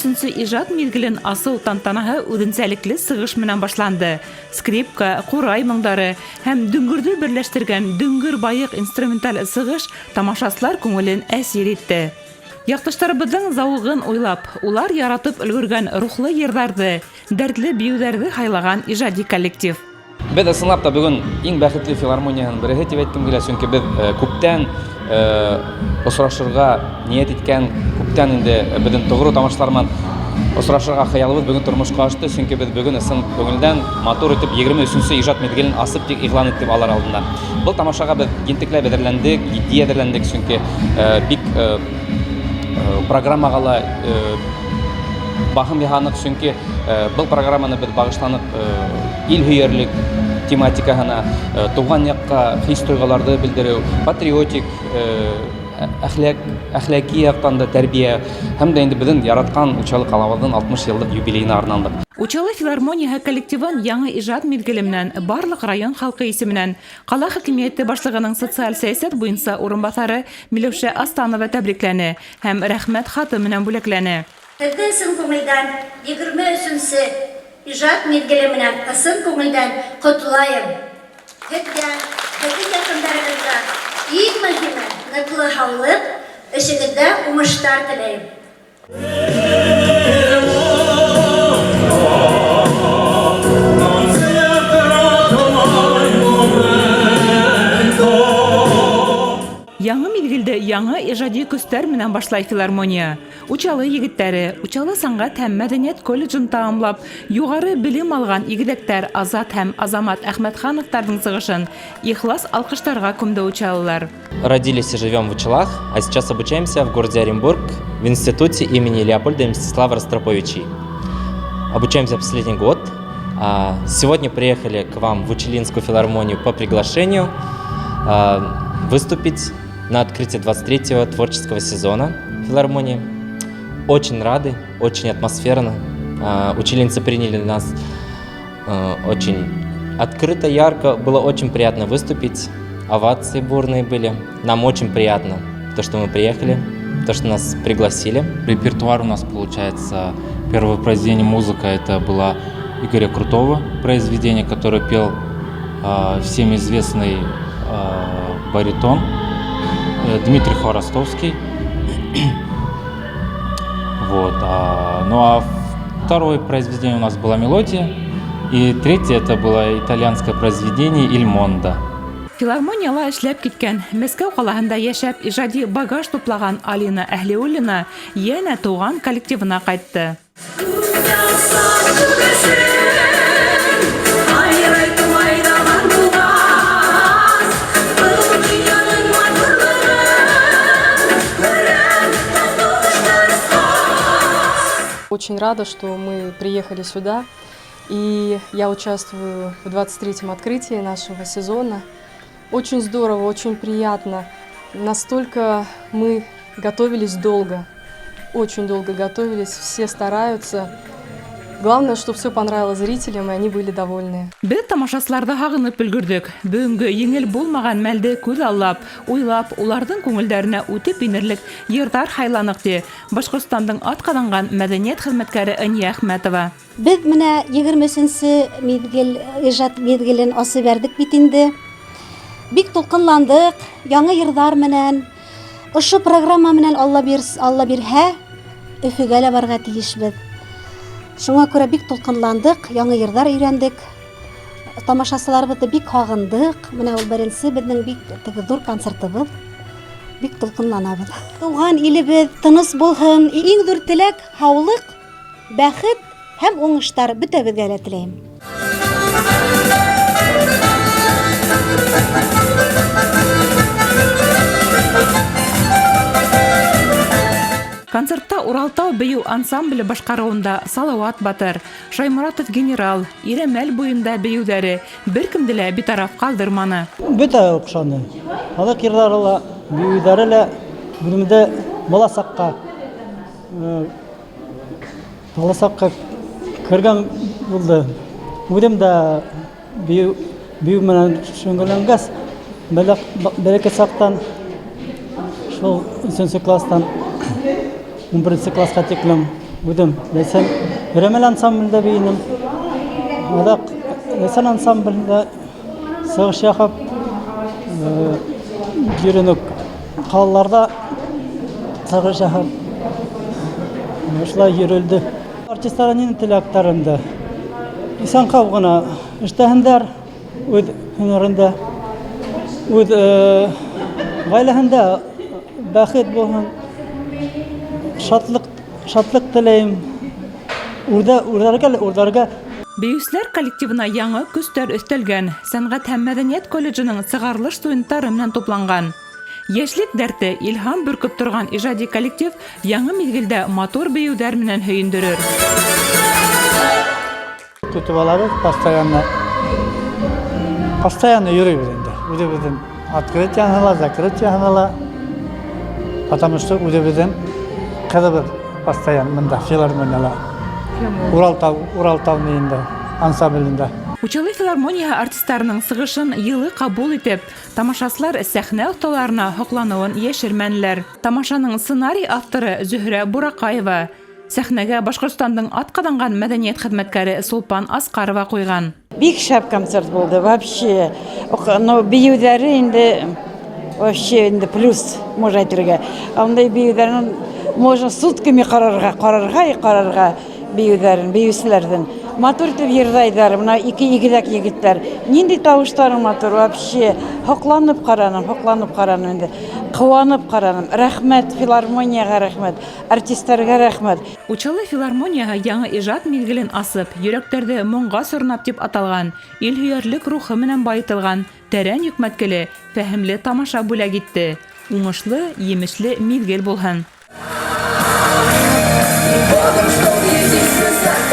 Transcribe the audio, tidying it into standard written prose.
23-нче иҗат мизгелен асыл тантанаһы үзенчәлекле сыгыш менән башланды. Скрипка, курай моңдары һәм дүңгүрдә берләштергән дүңгүр байык инструменталь сыгыш тамашачылар күңелен әсир итте. Якташларыбызның зауыгын уйлап, улар яратып өлгергән рухлы йырларны, дәртле биюләрне хайлаган иҗади коллектив. Без ысынлап та бүген иң бәхетле филармонияның бере дип әйткем килә, чөнки без күптән очрашырга ният иткән, күптән инде безнең тугры тамашалармен очрашырга хыялыбыз бүген тормышка ашты, чөнки без бүген ысын күңелдән матур итеп 23-нче иҗат мизгелен асып тик игълан итеп алар алдында. Бу тамашага без ентекләп әзерләндек, җитди әзерләндек, чөнки бик программага бахым яһанык, чөнки бу программаны без багышланып ил һөярлек тематикаһына, туган якка хис тойгыларды белдерү, патриотик, әхлаки яктан да тәрбия һәм дә инде безнең яраткан учалы калабызның 60 еллык юбилеена арнандык. Учалы филармонияһы коллективын яңа иҗат мизгеле менән барлык район халкы исеменнән кала хакимияте башлыгының социаль сәясәт буенча урынбасары Миләүшә Астанова тәбрикләне һәм рәхмәт хаты менән бүләкләне. Сын күңелдән 23-нче иҗат мизгеле менән сын күңелдән котлайым. Һәтта якындарыгызга иң мөһиме ныклы һаулык, эшегездә уңышлар теләйм. Яңа мизгелдә яңа иҗади көстәр менән башлай филармония. Учалы егетләре, Учалы сәнгать һәм мәдәният колледжын тәмамлап, югары белем алган игелекләр Азат һәм Азамат Әхмәтхановларның сыгышын ихлас алкыштарга күмде учалылар. Родились и живем в Учалах, а сейчас обучаемся в городе Оренбург в институте имени Леопольда и Мстислава Ростроповичей. Обучаемся последний год. Сегодня приехали к вам в Учелинскую филармонию по приглашению выступить на открытии 23-го творческого сезона филармонии. Очень рады, очень атмосферно. Училинцы приняли нас очень открыто, ярко. Было очень приятно выступить. Овации бурные были. Нам очень приятно, то, что мы приехали, то, что нас пригласили. Репертуар у нас получается. Первое произведение музыка это было Игоря Крутого произведение, которое пел всем известный баритон Дмитрий Хворостовский. Вот. Ну а второе произведение у нас была мелодия, и третье это было итальянское произведение «Иль Мондо». Филармонияла эшләп киткән, Мәскәү калаһында яшәп, иҗади багаж туплаган Алина Әһлиуллина янә туган коллективына кайтты. Очень рада, что мы приехали сюда, и я участвую в 23-м открытии нашего сезона. Очень здорово, очень приятно. Настолько мы готовились долго, очень долго готовились, все стараются. Главное, чтобы все понравилось зрителям, и они были довольны. Без тамашачыларда һагынып өлгердек. Бүгенге еңел булмаган мәлдә күз аллап, уйлап, уларның күңелләренә үтеп инерлек йырдар хайланык ди. Башкортстандың атказанган мәдәният хезмәткәре Әния Әхмәтова. Без менә 23-нче мизгел иҗат мизгелен асып бердек бит инде. Бик тулкынландык, яңа йырдар менән. Ошо программа менән Алла бирһә, Өфөгә лә барга тиешбез. Шуңа күрә бик тулкынландык, яңа йырдар өйрәндек. Тамашачыларыбызны бик хагындык. Менә ул беренче безнең бик зур концертыбыз. Бик тулкынланабыз. Туган илебез тыныч булсын, иң зур теләк һаулык, бәхет һәм уңышлар бөтәбезгә лә теләйм. Концертта Уралтау бию ансамбле башкаруында Салават Батыр, Шаймуратов генерал, Иремәл буенда биюләре беркемдә лә битараф калдырманы. Бөтә охшаны. Халык йырлары ла, биюләре лә бүлмәдә баласакка кергән булды. Үзем дә бию менән шөгыльләнгәс, бәләкәт сактан шул 3-нче класстан 11 класска тиклем Будем Ләйсән Өремел ансамбльдә бейінім. Адак Ләйсән ансамбльдә сығыш яқып, йөренік қалаларда сығыш яқып. Ошылай йөрелді. Артистлар нинең теләктәрендә. Исән калгына эштәһендәр, үз һөнәрендә, үз гаиләһендә бәхет булһын, шатлык теләйм. Үрдәргә Бейүсләр коллективына яңы көстәр өстәлгән. Сәнгать һәм мәдәният колледжының сыгарлыш студентлары менән тупланган. Яшьлек дәрте илһам бүркеп торган иҗади коллектив яңы мизгелдә матур бейүләр менән һөендерер. Көтүп алабыз постоянно йөрибез инде. Үзебезнең открытиены, закрытиены, потому что үзебезнең кызыбыз постоянно монда филармониялар. Уралтау нинде ансамблендә. Учалы филармонияһы артистларының сыгышын йылы кабул итеп, тамашаслар сәхнә осталарына хоклануын яшермәнләр. Тамашаның сценарий авторы Зөһрә Буракаева, сәхнәгә Башкортстандың атказанган мәдәният хезмәткәре Сулпан Аскарова куйган. Бик шәп концерт булды вообще. Но биюләре инде вообще инде плюс можно әйтергә. Андай биюләрне можно сутками карарга биюләрен, биюсләрдән. Матур итеп йырлайдар, менә ике игедәк егетләр. Нинди тавышлары матур вообще. Хокланып караным инде. Куанып караным. Рәхмәт филармониягә рәхмәт, артистларга рәхмәт. Учалы филармонияһы яңы иҗат мизгелен асып, йөрәкләрдә моңга сорнап дип аталган, илһөярлек рухы менән баетылган, тәрән йөкмәткеле, фәһемле тамаша бүләк итте. Уңышлы, емешле мизгел булһын. Потому что здесь